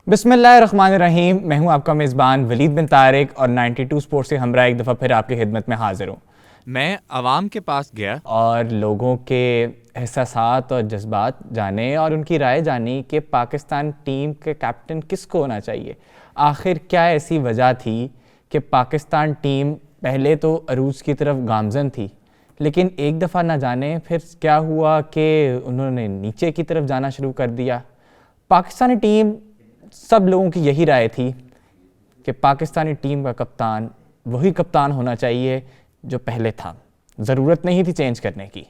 बिस्मिल्लाहिर्रहमानिर्रहीम। मैं हूं आपका मेज़बान वलीद बिन तारिक और 92 स्पोर्ट्स से हमरा एक दफ़ा फिर आपकी खिदमत में हाजिर हूं। मैं अवाम के पास गया और लोगों के एहसासात और जज्बात जाने और उनकी राय जानी कि पाकिस्तान टीम के कैप्टन किसको होना चाहिए। आखिर क्या ऐसी वजह थी कि पाकिस्तान टीम पहले तो अरूज की तरफ गामजन थी, लेकिन एक दफ़ा ना जाने फिर क्या हुआ कि उन्होंने नीचे की तरफ जाना शुरू कर दिया। पाकिस्तानी टीम, सब लोगों की यही राय थी कि पाकिस्तानी टीम का कप्तान वही कप्तान होना चाहिए जो पहले था, ज़रूरत नहीं थी चेंज करने की।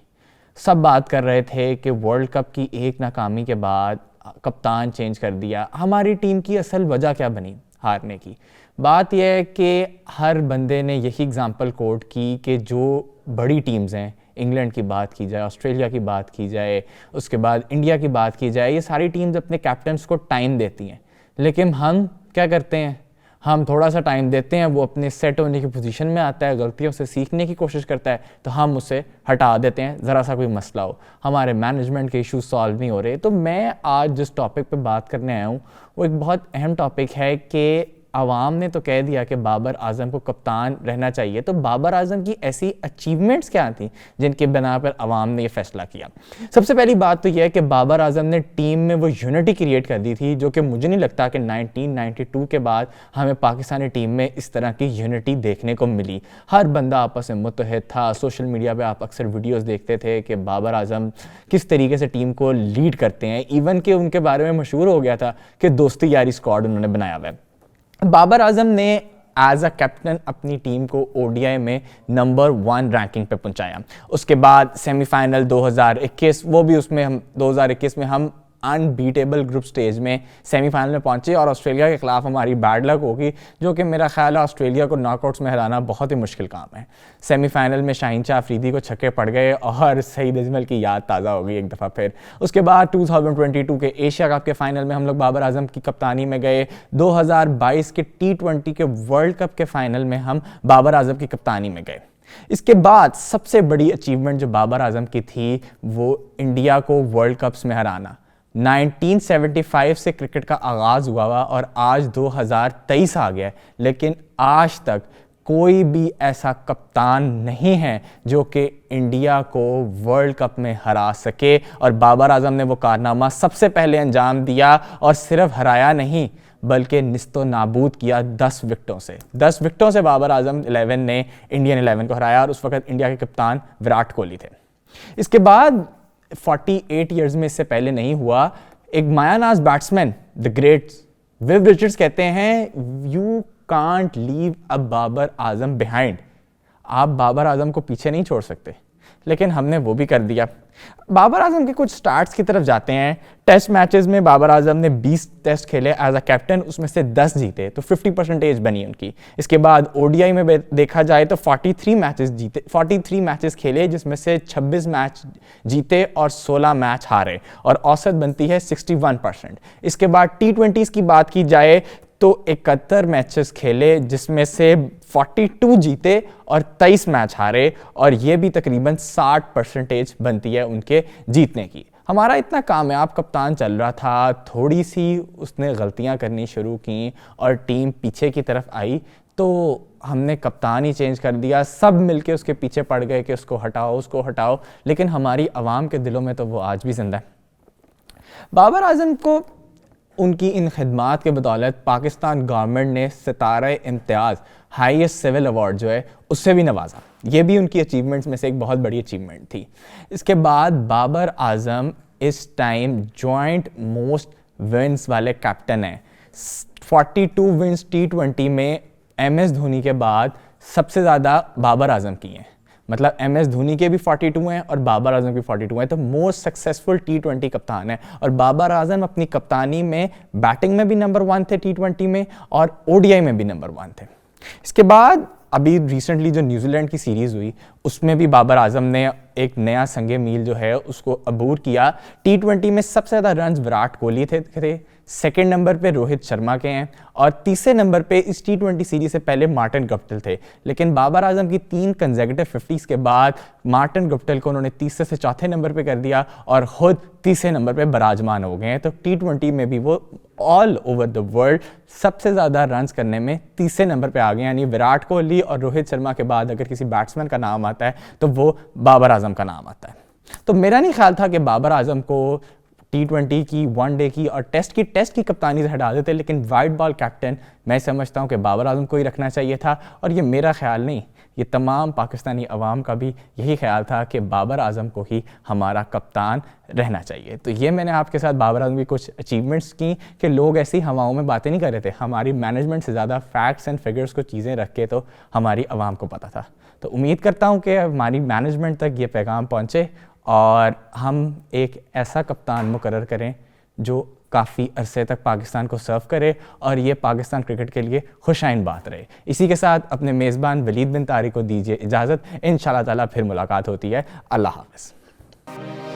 सब बात कर रहे थे कि वर्ल्ड कप की एक नाकामी के बाद कप्तान चेंज कर दिया। हमारी टीम की असल वजह क्या बनी हारने की? बात यह है कि हर बंदे ने यही एग्ज़ाम्पल कोट की कि जो बड़ी टीम्स हैं, इंग्लैंड की बात की जाए, ऑस्ट्रेलिया की बात की जाए, उसके बाद इंडिया की बात की जाए, ये सारी टीम्स अपने कैप्टन्स को टाइम देती हैं। लेकिन हम क्या करते हैं? हम थोड़ा सा टाइम देते हैं, वो अपने सेट होने की पोजीशन में आता है, गलतियों से सीखने की कोशिश करता है, तो हम उसे हटा देते हैं। ज़रा सा कोई मसला हो, हमारे मैनेजमेंट के इश्यूज सॉल्व नहीं हो रहे। तो मैं आज जिस टॉपिक पे बात करने आया हूँ वो एक बहुत अहम टॉपिक है कि आवाम ने तो कह दिया कि बाबर आजम को कप्तान रहना चाहिए, तो बाबर आजम की ऐसी अचीवमेंट्स क्या थी जिनके बिना पर आवाम ने ये फैसला किया। सबसे पहली बात तो यह है कि बाबर आजम ने टीम में वो यूनिटी क्रिएट कर दी थी जो कि मुझे नहीं लगता कि 1992 के बाद हमें पाकिस्तानी टीम में इस तरह की यूनिटी देखने को मिली। हर बंदा आपस में मुत्तहद था। सोशल मीडिया पर आप अक्सर वीडियोज़ देखते थे कि बाबर आजम किस तरीके से टीम को लीड करते हैं। इवन कि उनके बारे में मशहूर हो गया था कि दोस्ती यारी स्क्वाड उन्होंने बनाया हुआ है। बाबर आजम ने एज अ कैप्टन अपनी टीम को ओडीआई में नंबर 1 रैंकिंग पे पहुंचाया। उसके बाद सेमीफाइनल 2021, वो भी उसमें हम 2021 में हम अनबीटेबल ग्रुप स्टेज में सेमीफाइनल में पहुंचे और ऑस्ट्रेलिया के खिलाफ हमारी बैड लक होगी, जो कि मेरा ख्याल है ऑस्ट्रेलिया को नॉकआउट्स में हराना बहुत ही मुश्किल काम है। सेमीफाइनल में शाहीन शाह अफरीदी को छक्के पड़ गए और सईद अजमल की याद ताज़ा हो गई एक दफ़ा फिर। उसके बाद 2022 के एशिया कप के फाइनल में हम लोग बाबर आजम की कप्तानी में गए। 2022 के T20 के वर्ल्ड कप के फाइनल में हम बाबर आजम की कप्तानी में गए। इसके बाद सबसे बड़ी अचीवमेंट जो बाबर आजम की थी वो इंडिया को वर्ल्ड कप्स में हराना। 1975 से क्रिकेट का आगाज़ हुआ हुआ और आज 2023 आ गया, लेकिन आज तक कोई भी ऐसा कप्तान नहीं है जो कि इंडिया को वर्ल्ड कप में हरा सके। और बाबर आजम ने वो कारनामा सबसे पहले अंजाम दिया और सिर्फ हराया नहीं बल्कि निस्तो नाबूद किया 10 विकेटों से। 10 विकेटों से बाबर आजम 11 ने इंडियन 11 को हराया और उस वक्त इंडिया के कप्तान विराट कोहली थे। इसके बाद 48 ईयर्स में, इससे पहले नहीं हुआ, एक मायानाज batsman the great Viv Richards कहते हैं you can't leave a Babar Azam behind. आप बाबर आजम को पीछे नहीं छोड़ सकते, लेकिन हमने वो भी कर दिया। बाबर आजम के कुछ स्टार्ट्स की तरफ जाते हैं। टेस्ट मैचेस में बाबर आजम ने 20 टेस्ट खेले एज अ कैप्टन, उसमें से 10 जीते, तो 50% बनी उनकी। इसके बाद ओडीआई में देखा जाए तो 43 मैचेस खेले, जिसमें से 26 मैच जीते और 16 मैच हारे और औसत बनती है 61%। इसके बाद T20s की बात की जाए तो 71 मैचेस खेले, जिसमें से 42 जीते और 23 मैच हारे और ये भी तकरीबन 60% बनती है उनके जीतने की। हमारा इतना कामयाब कप्तान चल रहा था, थोड़ी सी उसने गलतियां करनी शुरू की और टीम पीछे की तरफ आई तो हमने कप्तान ही चेंज कर दिया। सब मिलके उसके पीछे पड़ गए कि उसको हटाओ, लेकिन हमारी आवाम के दिलों में तो वो आज भी जिंदा है। बाबर आजम को उनकी इन खिदमात के बदौलत पाकिस्तान गवर्नमेंट ने सितारे इम्तियाज़ हाईएस्ट सिविल अवार्ड जो है उससे भी नवाजा। ये भी उनकी अचीवमेंट्स में से एक बहुत बड़ी अचीवमेंट थी। इसके बाद बाबर आजम इस टाइम जॉइंट मोस्ट विन्स वाले कैप्टन हैं। 42 विन्स T20 में MS धोनी के बाद सबसे ज़्यादा बाबर आजम की हैं। मतलब MS धोनी के भी 42 हैं और बाबर आजम के 42 हैं, तो मोस्ट सक्सेसफुल T20 कप्तान है। और बाबर आजम अपनी कप्तानी में बैटिंग में भी नंबर 1 थे T20 में और ODI में भी नंबर 1 थे। इसके बाद अभी रिसेंटली जो न्यूजीलैंड की सीरीज़ हुई उसमें भी बाबर आजम ने एक नया संगे मील जो है उसको अबूर किया। T20 में सबसे ज़्यादा रन्स विराट कोहली थे सेकंड नंबर पे रोहित शर्मा के हैं और तीसरे नंबर पे इस T20 सीरीज से पहले मार्टिन गप्टिल थे। लेकिन बाबर आजम की 3 कंसेक्यूटिव 50s के बाद मार्टिन गप्टिल को उन्होंने तीसरे से चौथे नंबर पे कर दिया और खुद तीसरे नंबर पे बराजमान हो गए हैं। तो T20 में भी वो ऑल ओवर द वर्ल्ड सबसे ज़्यादा रन्स करने में तीसरे नंबर पे आ गए। यानी विराट कोहली और रोहित शर्मा के बाद अगर किसी बैट्समैन का नाम आता है तो वो बाबर आजम का नाम आता है। तो मेरा नहीं ख्याल था कि बाबर आजम को T20 की, वनडे की और टेस्ट की कप्तानी से हटा देते, लेकिन वाइट बॉल कैप्टन मैं समझता हूं कि बाबर आजम को ही रखना चाहिए था। और ये मेरा ख्याल नहीं, ये तमाम पाकिस्तानी अवाम का भी यही ख्याल था कि बाबर आजम को ही हमारा कप्तान रहना चाहिए। तो ये मैंने आपके साथ बाबर आजम की कुछ अचीवमेंट्स की कि लोग ऐसी हवाओं में बातें नहीं कर रहे थे। हमारी मैनेजमेंट से ज़्यादा फैक्ट्स एंड फिगर्स को चीज़ें रख के तो हमारी अवाम को पता था। तो उम्मीद करता हूँ कि हमारी मैनेजमेंट तक ये पैगाम पहुँचे और हम एक ऐसा कप्तान मुकर्रर करें जो काफ़ी अरसे तक पाकिस्तान को सर्व करे और ये पाकिस्तान क्रिकेट के लिए खुशाइन बात रहे। इसी के साथ अपने मेज़बान वलीद बिन तारिक को दीजिए इजाज़त। इंशाल्लाह ताला फिर मुलाकात होती है। अल्लाह हाफ़िज़।